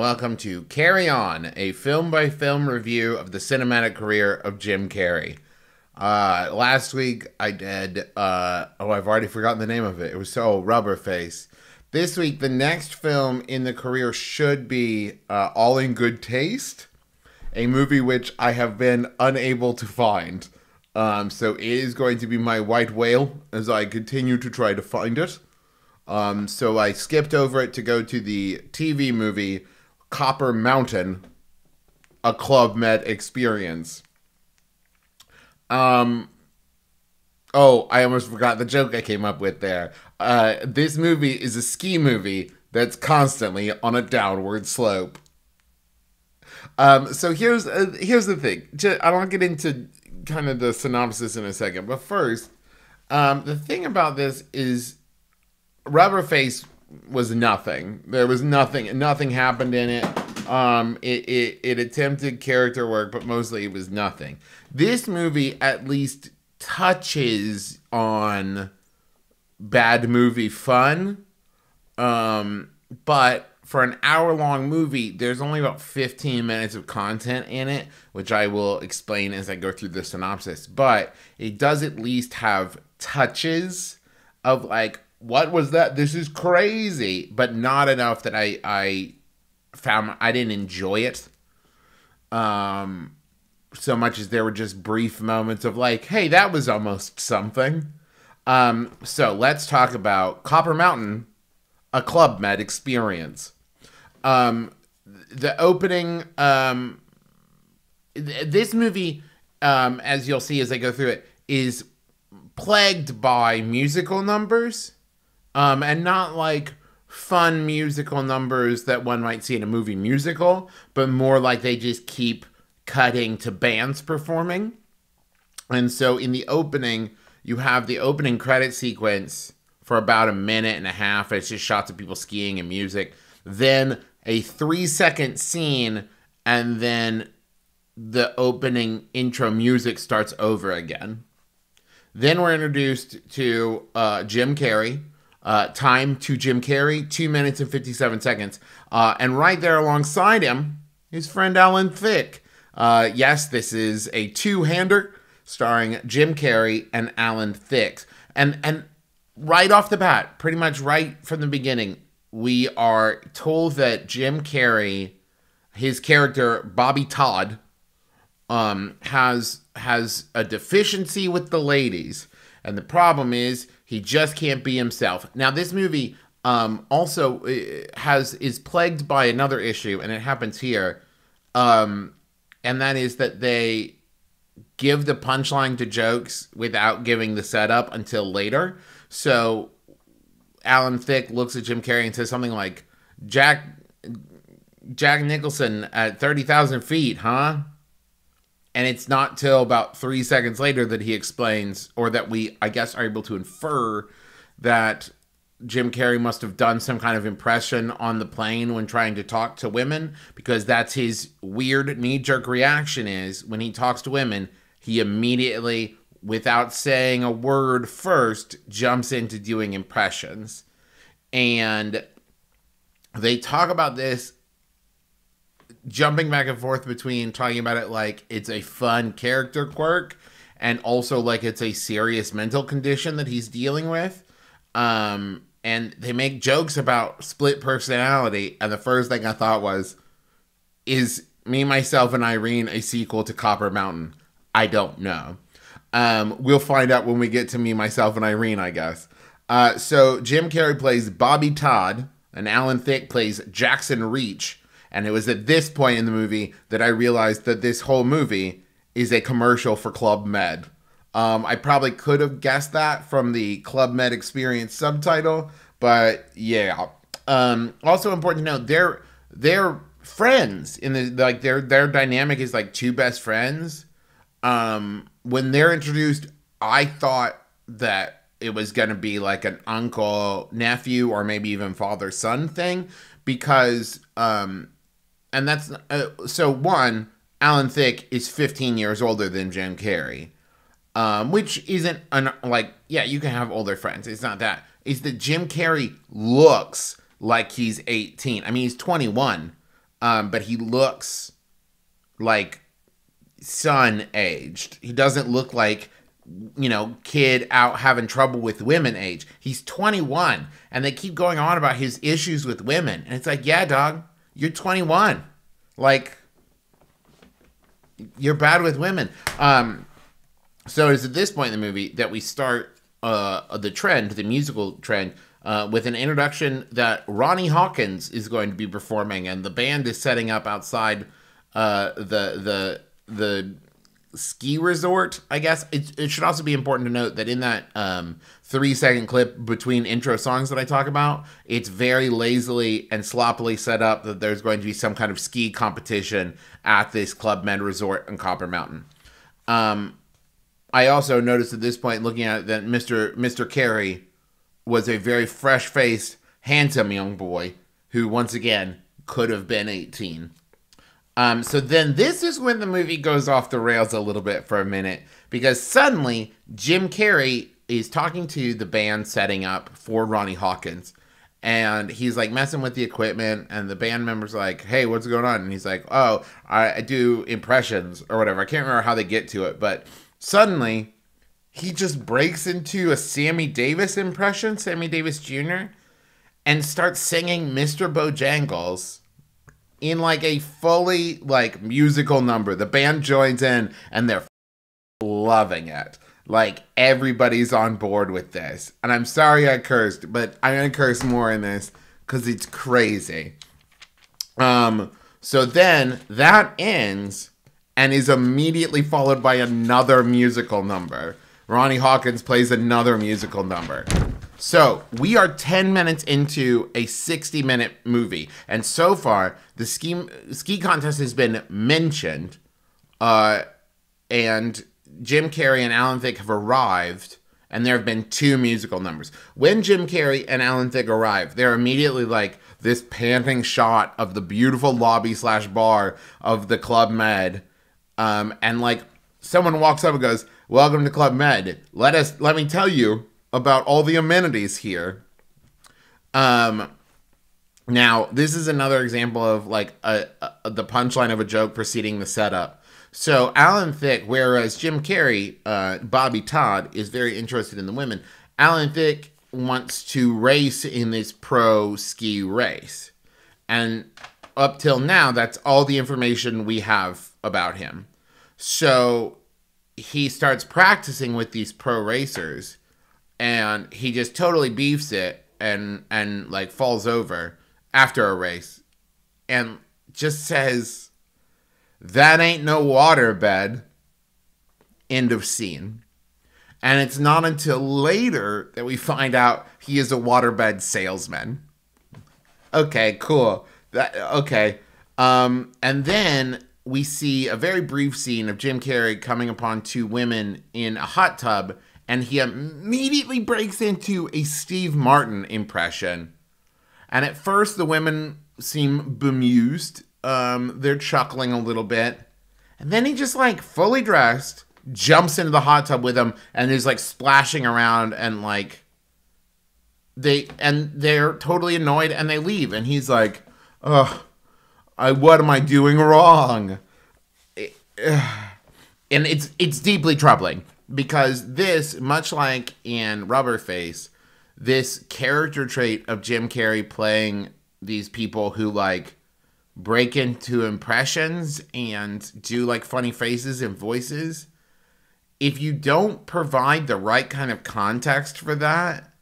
welcome to Carry On, a film-by-film review of the cinematic career of Jim Carrey. Last week I did, I've already forgotten the name of it. It was so Rubberface. This week, the next film in the career should be All in Good Taste, a movie which I have been unable to find. So it is going to be my white whale as I continue to try to find it. So I skipped over it to go to the TV movie Copper Mountain, a Club Med Experience. Oh, I almost forgot the joke I came up with there. This movie is a ski movie that's constantly on a downward slope. So here's the thing. I don't get into kind of the synopsis in a second, but first, the thing about this is Rubberface was nothing. There was nothing happened in it. It attempted character work, but mostly it was nothing. This movie at least touches on bad movie fun. But for an hour-long movie, there's only about 15 minutes of content in it, which I will explain as I go through the synopsis. But it does at least have touches of like, what was that? This is crazy, but not enough that I found I didn't enjoy it. So much as there were just brief moments of like, hey, that was almost something. So let's talk about Copper Mountain, a Club Med Experience. The opening, this movie, as you'll see as I go through it, is plagued by musical numbers. And not like fun musical numbers that one might see in a movie musical, but more like they just keep cutting to bands performing. And so in the opening, you have the opening credit sequence for about a minute and a half. It's just shots of people skiing and music. Then a 3-second scene, and then the opening intro music starts over again. Then we're introduced to Jim Carrey. Time to Jim Carrey, 2 minutes and 57 seconds. And right there alongside him, his friend Alan Thicke. Yes, this is a two-hander starring Jim Carrey and Alan Thicke. And right off the bat, pretty much right from the beginning, we are told that Jim Carrey, his character Bobby Todd, has a deficiency with the ladies. And the problem is he just can't be himself. Now, this movie also is plagued by another issue, and it happens here. And that is that they give the punchline to jokes without giving the setup until later. So Alan Thicke looks at Jim Carrey and says something like, Jack Nicholson at 30,000 feet, huh? And it's not till about 3 seconds later that he explains, or that we, I guess, are able to infer that Jim Carrey must have done some kind of impression on the plane when trying to talk to women, because that's his weird knee-jerk reaction is when he talks to women, he immediately, without saying a word first, jumps into doing impressions. And they talk about this jumping back and forth between talking about it like it's a fun character quirk and also like it's a serious mental condition that he's dealing with. And they make jokes about split personality. And the first thing I thought was, is Me, Myself, and Irene a sequel to Copper Mountain? I don't know. We'll find out when we get to Me, Myself, and Irene, I guess. So Jim Carrey plays Bobby Todd and Alan Thicke plays Jackson Reach. And it was at this point in the movie that I realized that this whole movie is a commercial for Club Med. I probably could have guessed that from the Club Med Experience subtitle, but yeah. Also important to note, they're friends in the like their dynamic is like two best friends. When they're introduced, I thought that it was going to be like an uncle nephew or maybe even father son thing, because and that's so one, Alan Thicke is 15 years older than Jim Carrey. Which isn't, like, yeah, you can have older friends. It's not that. It's that Jim Carrey looks like he's 18. I mean, he's 21. but he looks like son aged. He doesn't look like, kid out having trouble with women age. He's 21, and they keep going on about his issues with women. And it's like, yeah, dog, you're 21. Like, you're bad with women. So it's at this point in the movie that we start the musical trend, with an introduction that Ronnie Hawkins is going to be performing, and the band is setting up outside the ski resort, I guess. It should also be important to note that in that 3-second clip between intro songs that I talk about, it's very lazily and sloppily set up that there's going to be some kind of ski competition at this Club Med resort in Copper Mountain. I also noticed at this point, looking at it, that Mr. Carrey was a very fresh-faced, handsome young boy who, once again, could have been 18. So then this is when the movie goes off the rails a little bit for a minute, because suddenly Jim Carrey is talking to the band setting up for Ronnie Hawkins, and he's like messing with the equipment, and the band member's like, hey, what's going on? And he's like, oh, I do impressions or whatever. I can't remember how they get to it, but suddenly he just breaks into a Sammy Davis impression, Sammy Davis Jr., and starts singing Mr. Bojangles in like a fully like musical number. The band joins in and they're loving it. Like, everybody's on board with this. And I'm sorry I cursed, but I'm going to curse more in this because it's crazy. So then that ends and is immediately followed by another musical number. Ronnie Hawkins plays another musical number. So we are 10 minutes into a 60-minute movie. And so far, the ski contest has been mentioned. And Jim Carrey and Alan Thicke have arrived. And there have been 2 musical numbers. When Jim Carrey and Alan Thicke arrive, they're immediately like this panting shot of the beautiful lobby/bar of the Club Med. And like someone walks up and goes, welcome to Club Med. Let me tell you about all the amenities here. Now, this is another example of like the punchline of a joke preceding the setup. So Alan Thicke, whereas Jim Carrey, Bobby Todd, is very interested in the women, Alan Thicke wants to race in this pro ski race. And up till now, that's all the information we have about him. So he starts practicing with these pro racers, and he just totally beefs it and like falls over after a race and just says, that ain't no waterbed. End of scene. And it's not until later that we find out he is a waterbed salesman. Okay, cool. Okay. And then we see a very brief scene of Jim Carrey coming upon 2 women in a hot tub, and he immediately breaks into a Steve Martin impression. And at first, the women seem bemused. They're chuckling a little bit. And then he just, like, fully dressed, jumps into the hot tub with them, and is, like, splashing around, and, like, they're totally annoyed, and they leave. And he's like, ugh, what am I doing wrong? And it's deeply troubling. Because this, much like in Rubberface, this character trait of Jim Carrey playing these people who, like, break into impressions and do, like, funny faces and voices, if you don't provide the right kind of context for that,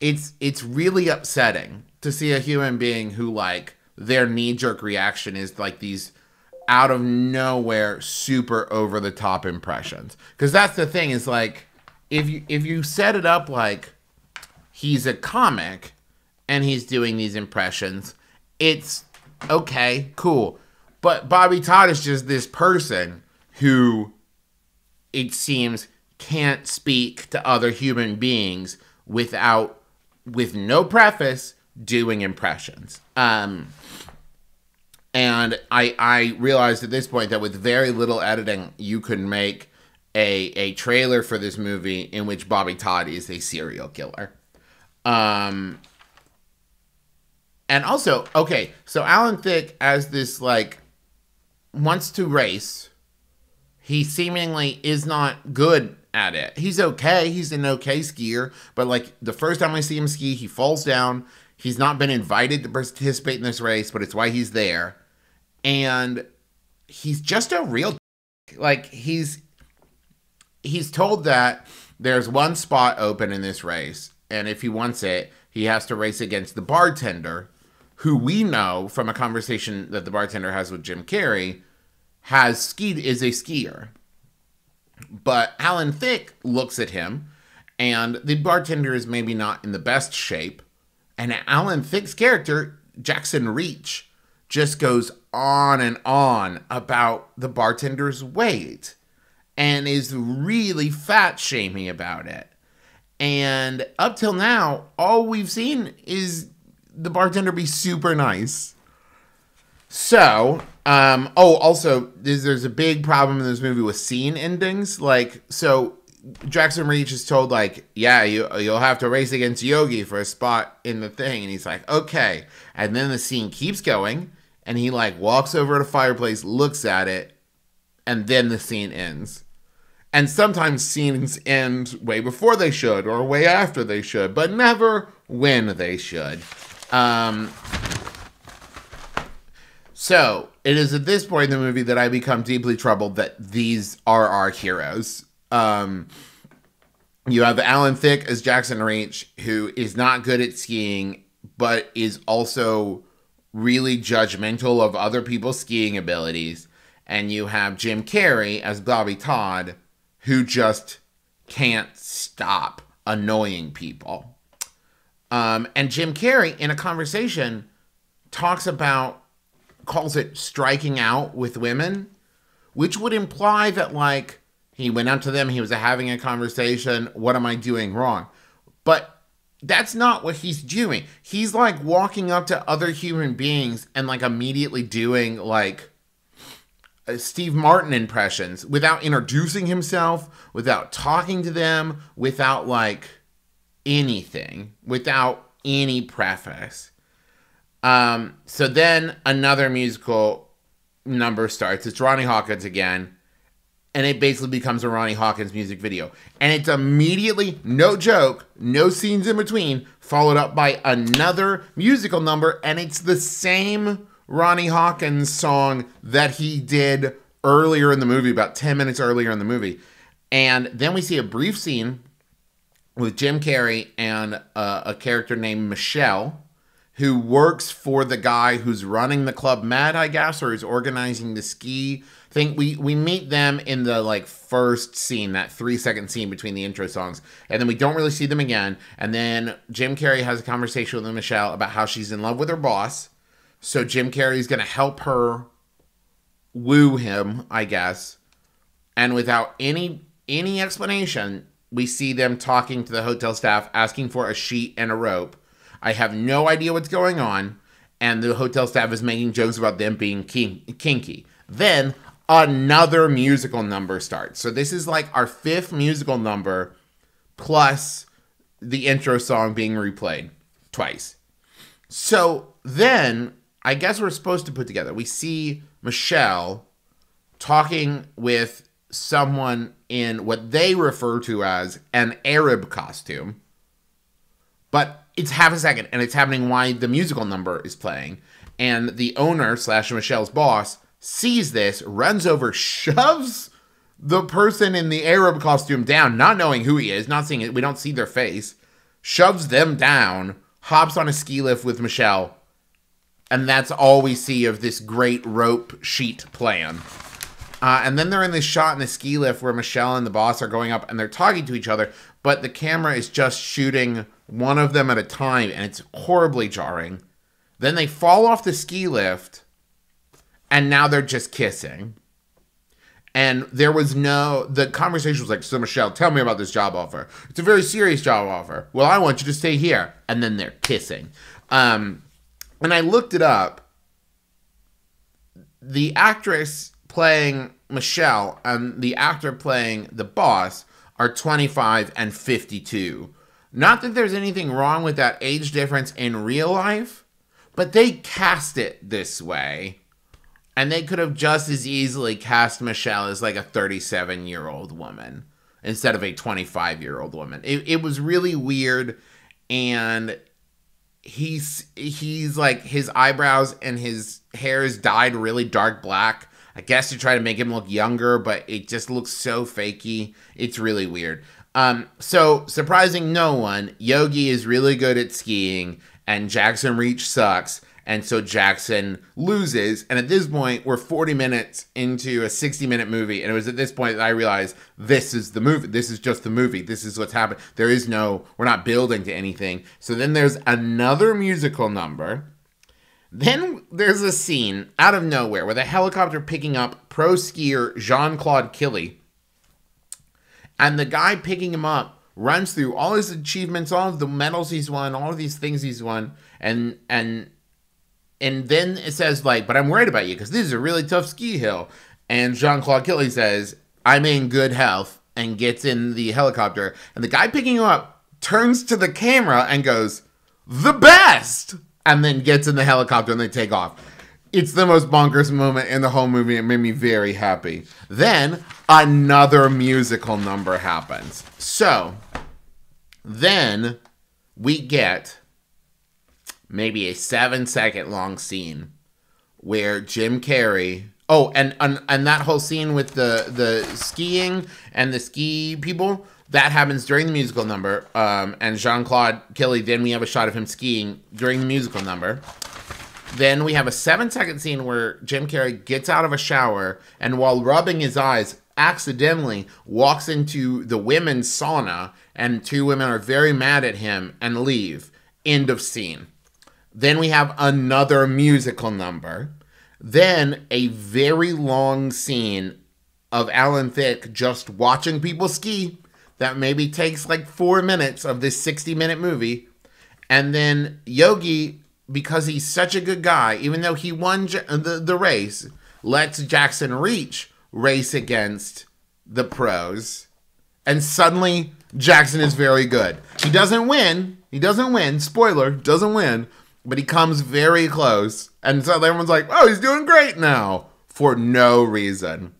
it's really upsetting to see a human being who, like, their knee-jerk reaction is, like, these out of nowhere, super over the top impressions. Because that's the thing, is like, if you set it up like he's a comic and he's doing these impressions, it's okay, cool. But Bobby Todd is just this person who, it seems, can't speak to other human beings with no preface, doing impressions. And I realized at this point that with very little editing, you could make a trailer for this movie in which Bobby Todd is a serial killer. And also, okay, so Alan Thicke, as this, like, wants to race, he seemingly is not good at it. He's okay. He's an okay skier. But, like, the first time I see him ski, he falls down. He's not been invited to participate in this race, but it's why he's there. And he's just a real, like, he's told that there's one spot open in this race, and if he wants it, he has to race against the bartender, who we know from a conversation that the bartender has with Jim Carrey is a skier. But Alan Thicke looks at him, and the bartender is maybe not in the best shape, and Alan Thicke's character, Jackson Reach, just goes on and on about the bartender's weight and is really fat shaming about it. And up till now, all we've seen is the bartender be super nice. So, also, there's a big problem in this movie with scene endings. Like, so Jackson Reach is told, like, yeah, you'll have to race against Yogi for a spot in the thing. And he's like, okay. And then the scene keeps going. And he, like, walks over to a fireplace, looks at it, and then the scene ends. And sometimes scenes end way before they should or way after they should, but never when they should. So, it is at this point in the movie that I become deeply troubled that these are our heroes. You have Alan Thicke as Jackson Reach, who is not good at skiing, but is also really judgmental of other people's skiing abilities. And you have Jim Carrey as Bobby Todd, who just can't stop annoying people. And Jim Carrey, in a conversation, calls it striking out with women, which would imply that, like, he went up to them, he was having a conversation, what am I doing wrong? But that's not what he's doing. He's, like, walking up to other human beings and, like, immediately doing, like, Steve Martin impressions without introducing himself, without talking to them, without, like, anything, without any preface. So then another musical number starts. It's Ronnie Hawkins again. And it basically becomes a Ronnie Hawkins music video. And it's immediately, no joke, no scenes in between, followed up by another musical number. And it's the same Ronnie Hawkins song that he did earlier in the movie, about 10 minutes earlier in the movie. And then we see a brief scene with Jim Carrey and a character named Michelle, who works for the guy who's running the Club Med, I guess, or is organizing the ski thing. We meet them in the, like, first scene, that 3-second scene between the intro songs, and then we don't really see them again. And then Jim Carrey has a conversation with Michelle about how she's in love with her boss. So Jim Carrey's going to help her woo him, I guess. And without any explanation, we see them talking to the hotel staff, asking for a sheet and a rope. I have no idea what's going on. And the hotel staff is making jokes about them being kinky. Then another musical number starts. So this is like our 5th musical number plus the intro song being replayed twice. So then I guess we're supposed to put together. We see Michelle talking with someone in what they refer to as an Arab costume. But it's half a second, and it's happening while the musical number is playing. And the owner / Michelle's boss sees this, runs over, shoves the person in the Arab costume down, not knowing who he is, not seeing it. We don't see their face. Shoves them down, hops on a ski lift with Michelle. And that's all we see of this great rope sheet plan. And then they're in this shot in the ski lift where Michelle and the boss are going up and they're talking to each other, but the camera is just shooting one of them at a time, and it's horribly jarring. Then they fall off the ski lift, and now they're just kissing. And the conversation was like, so Michelle, tell me about this job offer. It's a very serious job offer. Well, I want you to stay here. And then they're kissing. And I looked it up. The actress playing Michelle and the actor playing the boss are 25 and 52. Not that there's anything wrong with that age difference in real life, But they cast it this way. And they could have just as easily cast Michelle as like a 37-year-old woman instead of a 25-year-old woman. It was really weird. And he's like, his eyebrows and his hair is dyed really dark black. I guess to try to make him look younger, but it just looks so fakey. It's really weird. So surprising no one, Yogi is really good at skiing and Jackson Reach sucks. And so Jackson loses. And at this point, we're 40 minutes into a 60-minute movie. And it was at this point that I realized this is the movie. This is just the movie. This is what's happening. We're not building to anything. So then there's another musical number. Then there's a scene out of nowhere with a helicopter picking up pro skier Jean-Claude Killy. And the guy picking him up runs through all his achievements, all of the medals he's won, all of these things he's won. And then it says, like, but I'm worried about you because this is a really tough ski hill. And Jean-Claude Killy says, I'm in good health, and gets in the helicopter. And the guy picking him up turns to the camera and goes, the best! And then gets in the helicopter and they take off. It's the most bonkers moment in the whole movie. It made me very happy. Then another musical number happens. So then we get maybe a 7-second long scene where Jim Carrey... Oh, and that whole scene with the skiing and the ski people, that happens during the musical number. And Jean-Claude Killy, then we have a shot of him skiing during the musical number. Then we have a 7-second scene where Jim Carrey gets out of a shower and while rubbing his eyes, accidentally walks into the women's sauna and 2 women are very mad at him and leave. End of scene. Then we have another musical number. Then a very long scene of Alan Thicke just watching people ski that maybe takes like 4 minutes of this 60-minute movie. And then Yogi, because he's such a good guy, even though he won the race, lets Jackson Reach race against the pros. And suddenly Jackson is very good. He doesn't win. Spoiler, doesn't win. But he comes very close. And so everyone's like, oh, he's doing great now. For no reason.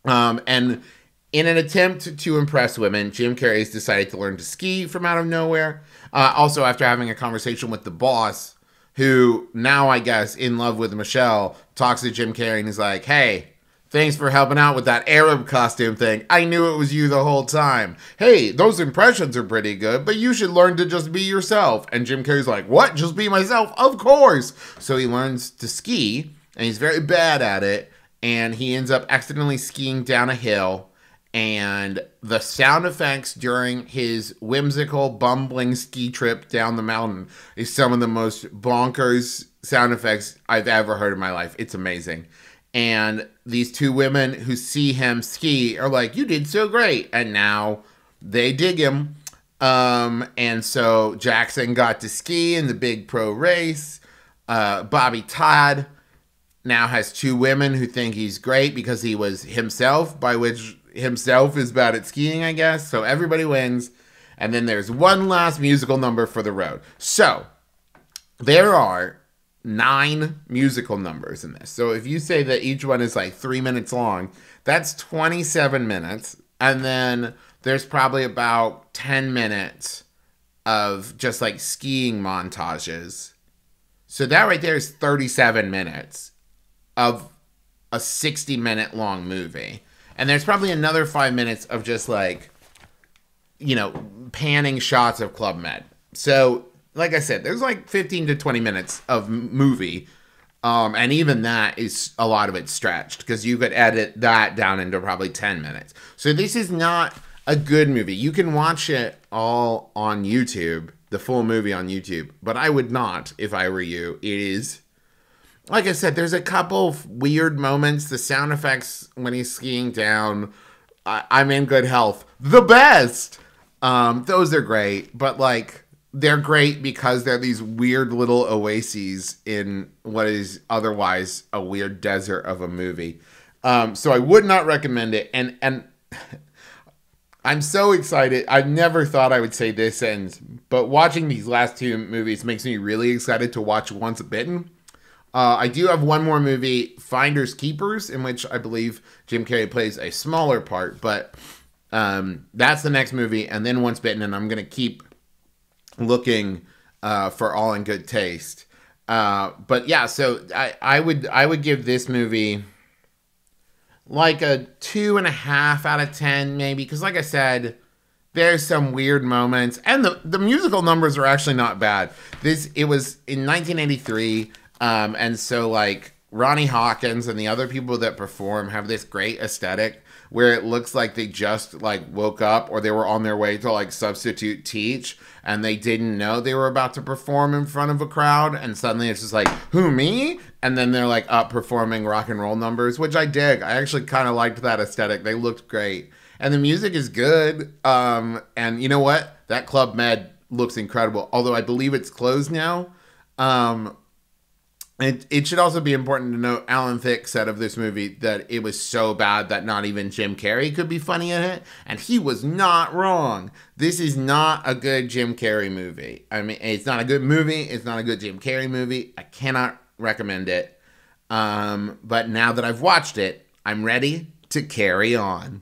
And in an attempt to impress women, Jim Carrey has decided to learn to ski from out of nowhere. Also, after having a conversation with the boss, who now, I guess, in love with Michelle, talks to Jim Carrey and is like, hey, thanks for helping out with that Arab costume thing. I knew it was you the whole time. Hey, those impressions are pretty good, but you should learn to just be yourself. And Jim Carrey's like, what? Just be myself? Of course. So he learns to ski, and he's very bad at it, and he ends up accidentally skiing down a hill. And the sound effects during his whimsical, bumbling ski trip down the mountain is some of the most bonkers sound effects I've ever heard in my life. It's amazing. And these 2 women who see him ski are like, you did so great. And now they dig him. And so Jackson got to ski in the big pro race. Bobby Todd now has 2 women who think he's great because he was himself, by which himself is bad at skiing, I guess. So everybody wins. And then there's one last musical number for the road. So there are 9 musical numbers in this. So if you say that each one is like 3 minutes long, that's 27 minutes. And then there's probably about 10 minutes of just like skiing montages. So that right there is 37 minutes of a 60-minute long movie. And there's probably another 5 minutes of just like, you know, panning shots of Club Med. So, like I said, there's like 15 to 20 minutes of movie. And even that is a lot of it stretched because you could edit that down into probably 10 minutes. So this is not a good movie. You can watch it all on YouTube, the full movie on YouTube. But I would not if I were you. It is... Like I said, there's a couple of weird moments. The sound effects when he's skiing down. I'm in good health. The best! Those are great. But, like, they're great because they're these weird little oases in what is otherwise a weird desert of a movie. So I would not recommend it. And I'm so excited. I never thought I would say this sentence. But watching these last two movies makes me really excited to watch Once Bitten. I do have one more movie, Finders Keepers, in which I believe Jim Carrey plays a smaller part, but that's the next movie, and then Once Bitten, and I'm going to keep looking for All in Good Taste. But yeah, so I would give this movie like a 2.5 out of 10, maybe, because like I said, there's some weird moments, and the musical numbers are actually not bad. It was in 1983, and so like Ronnie Hawkins and the other people that perform have this great aesthetic where it looks like they just like woke up or they were on their way to like substitute teach and they didn't know they were about to perform in front of a crowd, and suddenly it's just like, who, me? And then they're like up performing rock and roll numbers, which I dig. I actually kind of liked that aesthetic. They looked great. And the music is good. And you know what? That Club Med looks incredible. Although I believe it's closed now. It should also be important to note, Alan Thicke said of this movie that it was so bad that not even Jim Carrey could be funny in it. And he was not wrong. This is not a good Jim Carrey movie. I mean, it's not a good movie. It's not a good Jim Carrey movie. I cannot recommend it. But now that I've watched it, I'm ready to carry on.